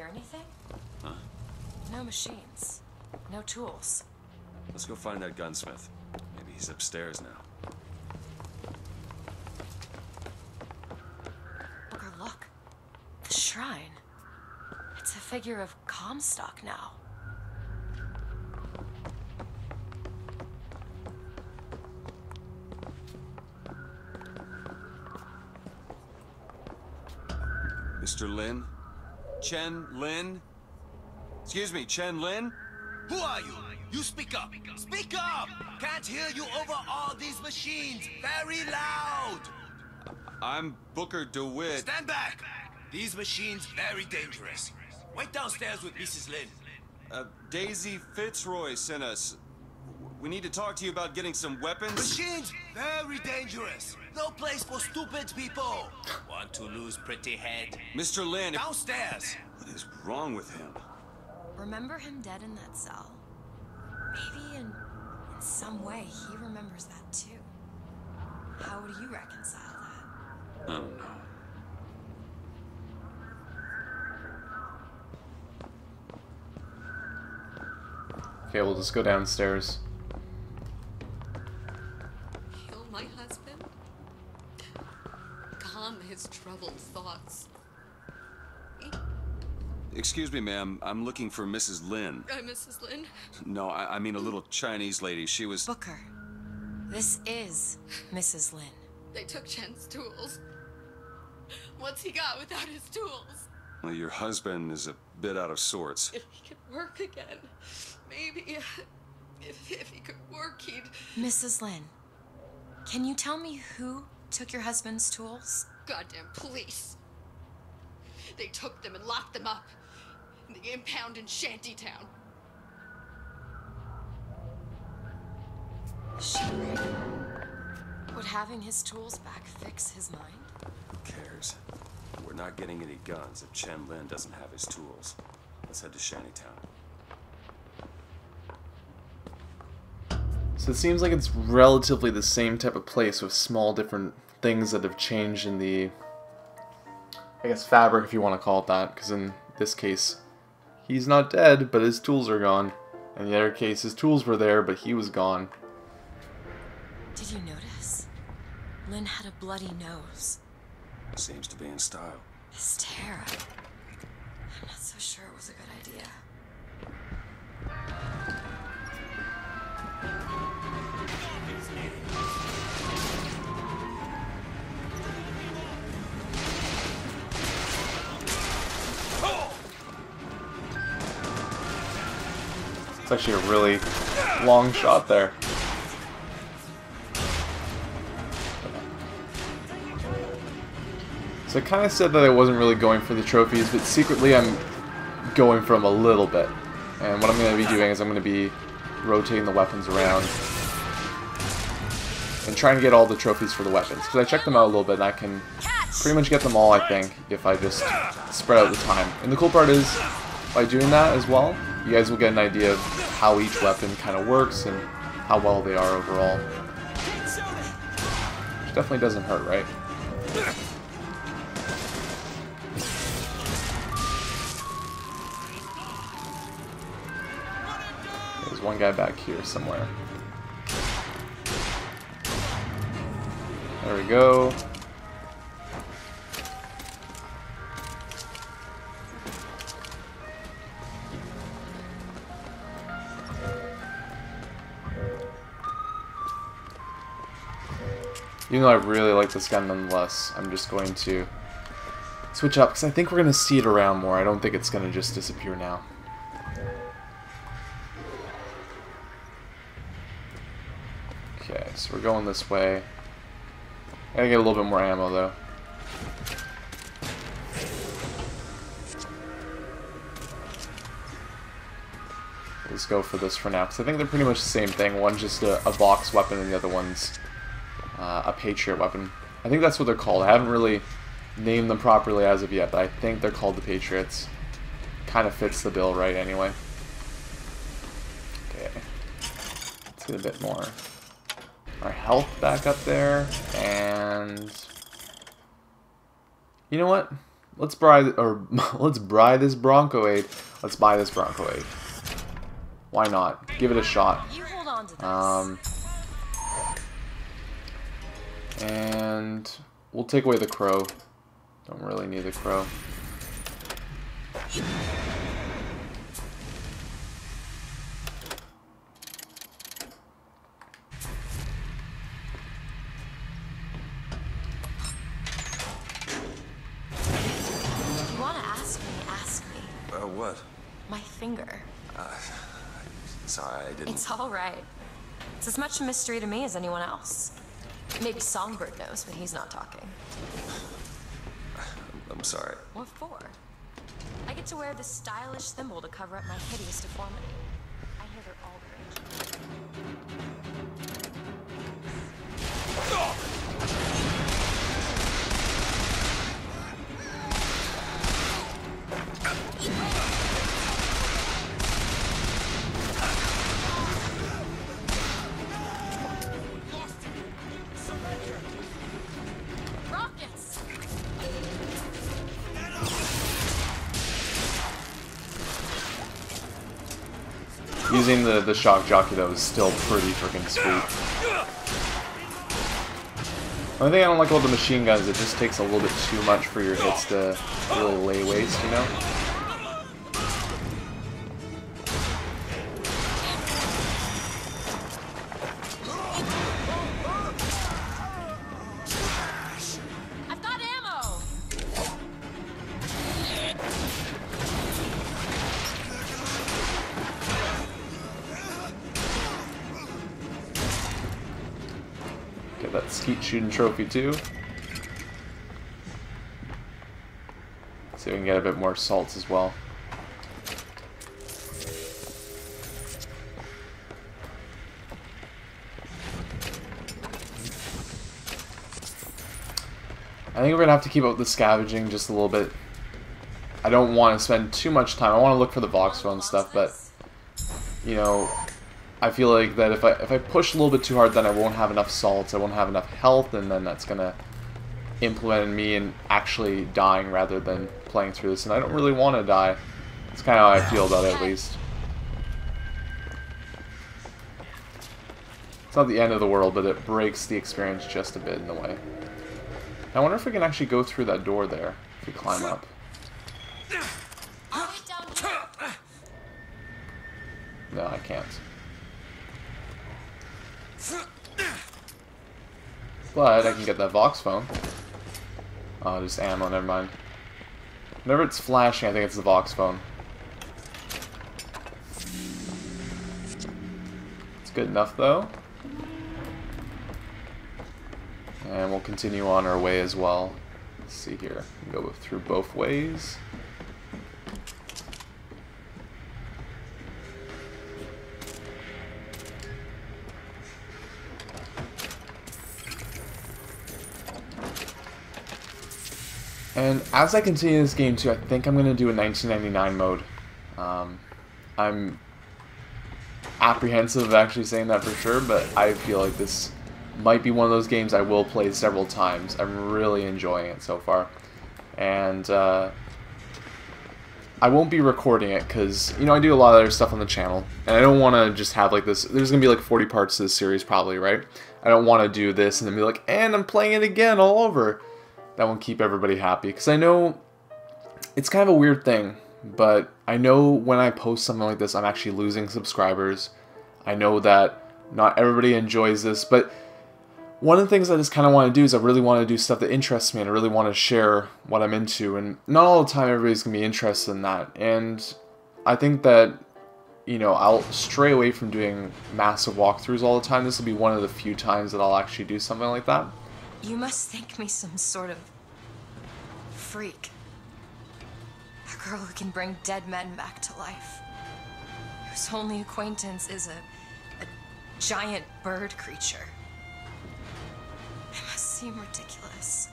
hear anything? Huh? No machines. No tools. Let's go find that gunsmith. Maybe he's upstairs now. Booker, look. The shrine. It's a figure of Comstock now. Mr. Lin? Chen Lin? Excuse me, Chen Lin? Who are you? You speak up. Speak up! Can't hear you over all these machines. Very loud. I'm Booker DeWitt. Stand back. These machines very dangerous. Wait downstairs with Mrs. Lin. Daisy Fitzroy sent us. We need to talk to you about getting some weapons. Machines very dangerous. No place for stupid people. Want to lose pretty head? Mr. Lin, Downstairs. what is wrong with him? Remember him dead in that cell? Maybe in some way he remembers that too. How would you reconcile that? I don't know. Okay, we'll just go downstairs. Kill my husband? Calm his troubled thoughts. Excuse me, ma'am. I'm looking for Mrs. Lin. Mrs. Lin? No, I mean a little Chinese lady. She was... Booker, this is Mrs. Lin. They took Chen's tools. What's he got without his tools? Well, your husband is a bit out of sorts. If he could work again, maybe if he could work, he'd... Mrs. Lin, can you tell me who took your husband's tools? Goddamn police. They took them and locked them up in the impound in Shantytown. She read. Would having his tools back fix his mind? Who cares? We're not getting any guns if Chen Lin doesn't have his tools. Let's head to Shantytown. So it seems like it's relatively the same type of place with small different things that have changed in the, I guess, fabric, if you want to call it that, because in this case, he's not dead, but his tools are gone. In the other case, his tools were there, but he was gone. Did you notice? Lin had a bloody nose. Seems to be in style. His tear. I'm not so sure it was a good idea. It's actually a really long shot there. So I kind of said that I wasn't really going for the trophies, but secretly I'm going for them a little bit. And what I'm going to be doing is I'm going to be rotating the weapons around and trying to get all the trophies for the weapons. Because I checked them out a little bit and I can pretty much get them all, I think, if I just spread out the time. And the cool part is, by doing that as well, you guys will get an idea of how each weapon kind of works and how well they are overall. Which definitely doesn't hurt, right? There's one guy back here somewhere. There we go. Even though I really like this gun nonetheless, I'm just going to switch up, because I think we're going to see it around more. I don't think it's going to just disappear now. Okay, so we're going this way. Gotta get a little bit more ammo, though. Let's go for this for now, because I think they're pretty much the same thing. One's just a box weapon, and the other one's a Patriot weapon. I think that's what they're called. I haven't really named them properly as of yet, but I think they're called the Patriots. Kind of fits the bill right anyway. Okay. Let's get a bit more. Our health back up there, and... You know what? let's buy let's buy this Broncoade. Let's buy this Broncoade. Why not? Give it a shot. You hold on to this. And we'll take away the crow. Don't really need the crow. What? My finger. Sorry, I didn't... It's all right. It's as much a mystery to me as anyone else. Maybe Songbird knows, but he's not talking. I'm sorry. What for? I get to wear this stylish thimble to cover up my hideous deformity. I hear they're all the rage. Using the shock jockey though is still pretty freaking sweet. The only thing I don't like about the machine guns is it just takes a little bit too much for your hits to really lay waste, you know? I've got ammo! Get that skeet shooting trophy too. See if we can get a bit more salts as well. I think we're gonna have to keep up the scavenging just a little bit. I don't want to spend too much time. I want to look for the Voxphone stuff, but you know, I feel like that if I push a little bit too hard, then I won't have enough salts, I won't have enough health, and then that's gonna implement in me and actually dying rather than playing through this. And I don't really want to die. That's kind of how I feel about it, at least. It's not the end of the world, but it breaks the experience just a bit in the way. I wonder if we can actually go through that door there if we climb up. I'll wait down here. No, I can't. But I can get that Voxphone. Oh, just ammo, never mind. Whenever it's flashing, I think it's the Voxphone. It's good enough, though. And we'll continue on our way as well. Let's see here. Go through both ways. And as I continue this game too, I think I'm going to do a 1999 mode. I'm apprehensive of actually saying that for sure, but I feel like this might be one of those games I will play several times. I'm really enjoying it so far. And I won't be recording it because, you know, I do a lot of other stuff on the channel. And I don't want to just have like this. There's going to be like 40 parts to this series probably, right? I don't want to do this and then be like, and I'm playing it again all over. That won't keep everybody happy. Because I know it's kind of a weird thing. But I know when I post something like this, I'm actually losing subscribers. I know that not everybody enjoys this, but one of the things I just kind of want to do is I really want to do stuff that interests me, and I really want to share what I'm into, and not all the time everybody's going to be interested in that. And I think that, you know, I'll stray away from doing massive walkthroughs all the time. This will be one of the few times that I'll actually do something like that. You must think me some sort of freak. A girl who can bring dead men back to life. Whose only acquaintance is a giant bird creature. It must seem ridiculous.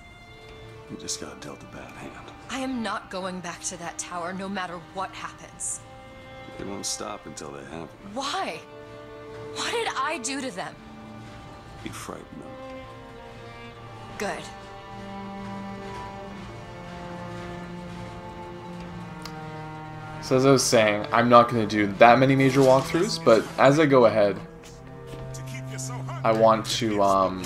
You just got dealt a bad hand. I am not going back to that tower no matter what happens. They won't stop until they have. Why? What did I do to them? You frighten them. Good. So as I was saying, I'm not going to do that many major walkthroughs, but as I go ahead, I want to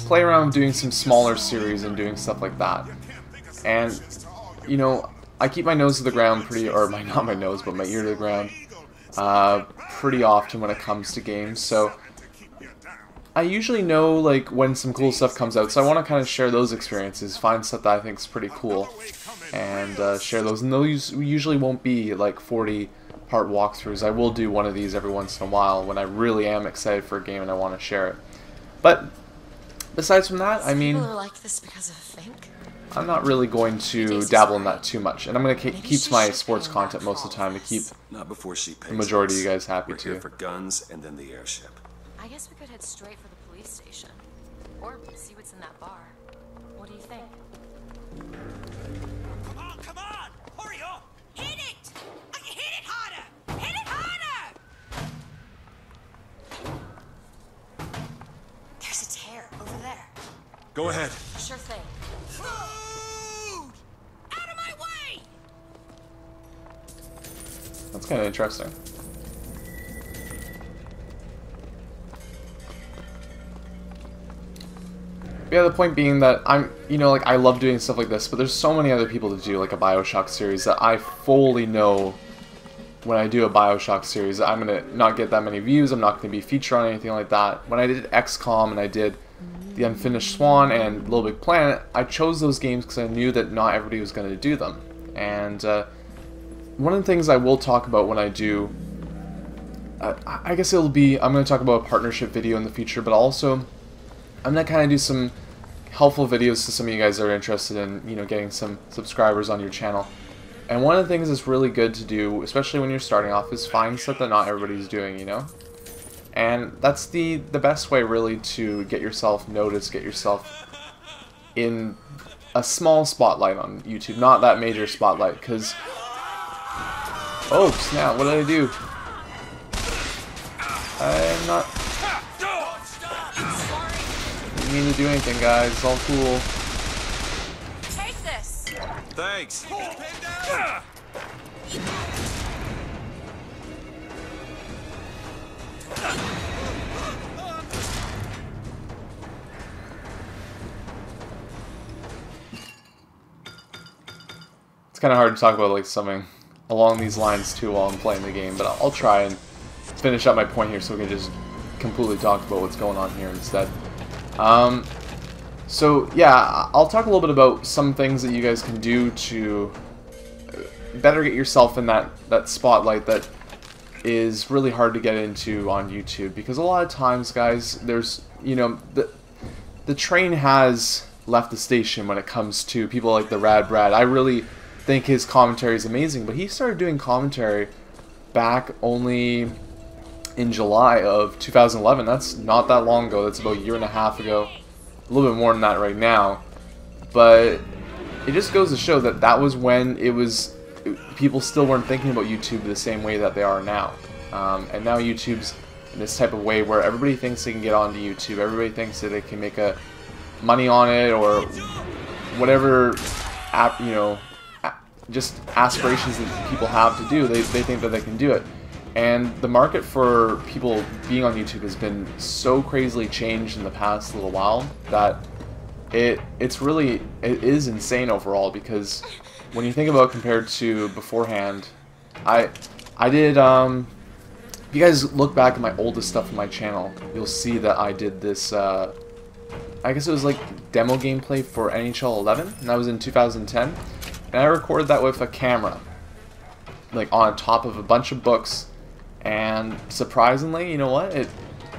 play around with doing some smaller series and doing stuff like that. And, you know, I keep my nose to the ground pretty, or not my nose, but my ear to the ground pretty often when it comes to games, so I usually know like when some cool stuff comes out, so I want to kind of share those experiences, find stuff that I think is pretty cool, and share those. And those usually won't be like 40-part walkthroughs. I will do one of these every once in a while when I really am excited for a game and I want to share it. But besides from that, I mean, People are like this because of Fink. I'm not really going to dabble in that too much, and I'm going to keep to my sports content most of the time to keep Not before she pays the majority of us. you guys happy We're here too. for guns and then the airship. I guess we could head straight for the police station. Or see what's in that bar. What do you think? Come on! Hurry up! Hit it! Hit it harder! Hit it harder! There's a tear over there. Go ahead. Sure thing. Food! Out of my way! That's kind of interesting. Yeah, the point being that you know, like, I love doing stuff like this, but there's so many other people to do, like, a Bioshock series that I fully know when I do a Bioshock series, I'm going to not get that many views, I'm not going to be featured on anything like that. When I did XCOM and I did The Unfinished Swan and Little Big Planet, I chose those games because I knew that not everybody was going to do them. And one of the things I will talk about when I do, I guess it'll be, I'm going to talk about a partnership video in the future, but also I'm going to kind of do some helpful videos to some of you guys that are interested in, you know, getting some subscribers on your channel. And one of the things that's really good to do, especially when you're starting off, is find stuff that not everybody's doing, you know? And that's the best way, really, to get yourself noticed, get yourself in a small spotlight on YouTube, not that major spotlight, because... Oh, snap, what did I do? I'm not... Didn't mean to do anything, guys, it's all cool. Take this! Thanks. It's kind of hard to talk about like something along these lines too while I'm playing the game, but I'll try and finish up my point here so we can just completely talk about what's going on here instead. So yeah, I'll talk a little bit about some things that you guys can do to better get yourself in that spotlight that is really hard to get into on YouTube, because a lot of times, guys, there's, you know, the train has left the station when it comes to people like the Rad Brad. I really think his commentary is amazing, but he started doing commentary back only in July of 2011. That's not that long ago. That's about a year and a half ago. A little bit more than that right now. But it just goes to show that that was when it was, people still weren't thinking about YouTube the same way that they are now. And now YouTube's in this type of way where everybody thinks they can get onto YouTube. Everybody thinks that they can make money on it, or whatever, you know, just aspirations that people have to do. They think that they can do it. And the market for people being on YouTube has been so crazily changed in the past little while that it is insane overall, because when you think about it compared to beforehand, I did, if you guys look back at my oldest stuff on my channel, you'll see that I did this, I guess it was like demo gameplay for NHL 11, and that was in 2010, and I recorded that with a camera, like on top of a bunch of books, and surprisingly, you know what, it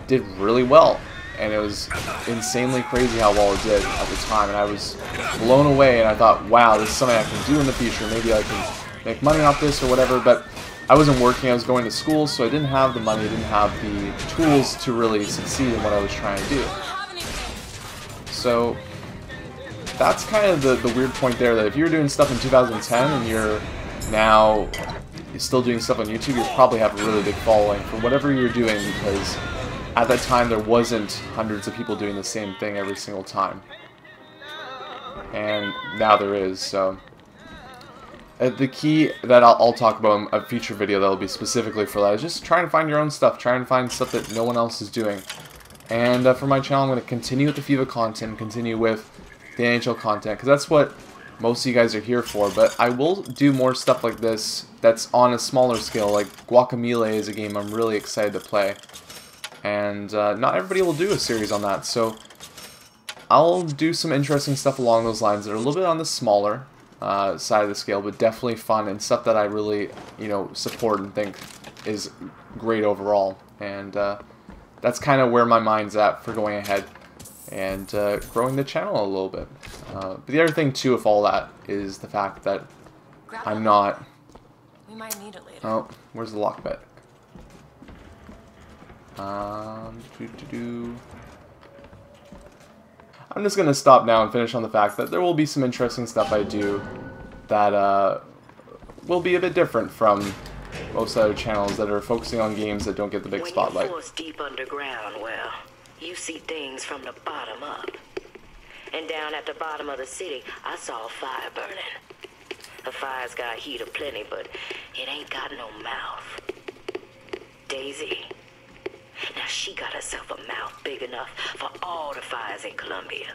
did really well, and it was insanely crazy how well it did at the time, and I was blown away, and I thought, wow, this is something I can do in the future, maybe I can make money off this or whatever, but I wasn't working, I was going to school, so I didn't have the money, I didn't have the tools to really succeed in what I was trying to do. So that's kind of the weird point there, that if you're doing stuff in 2010 and you're now still doing stuff on YouTube, you probably have a really big following for whatever you're doing, because at that time there wasn't hundreds of people doing the same thing every single time. And now there is, so The key that I'll talk about in a future video that'll be specifically for that is just try and find your own stuff. Try and find stuff that no one else is doing. And for my channel, I'm going to continue with the FIFA content, continue with the NHL content, because that's what most of you guys are here for. But I will do more stuff like this that's on a smaller scale. Like Guacamelee is a game I'm really excited to play. And not everybody will do a series on that. So I'll do some interesting stuff along those lines that are a little bit on the smaller side of the scale, but definitely fun and stuff that I really, you know, support and think is great overall. And that's kind of where my mind's at for going ahead and growing the channel a little bit. But the other thing too with all that is the fact that I'm not... We might need it later. Oh, where's the lockpick? I'm just going to stop now and finish on the fact that there will be some interesting stuff I do that will be a bit different from most other channels that are focusing on games that don't get the big spotlight. When you're forced deep underground, well, you see things from the bottom up. And down at the bottom of the city, I saw a fire burning. The fire's got heat aplenty, but it ain't got no mouth. Daisy. Now she got herself a mouth big enough for all the fires in Columbia.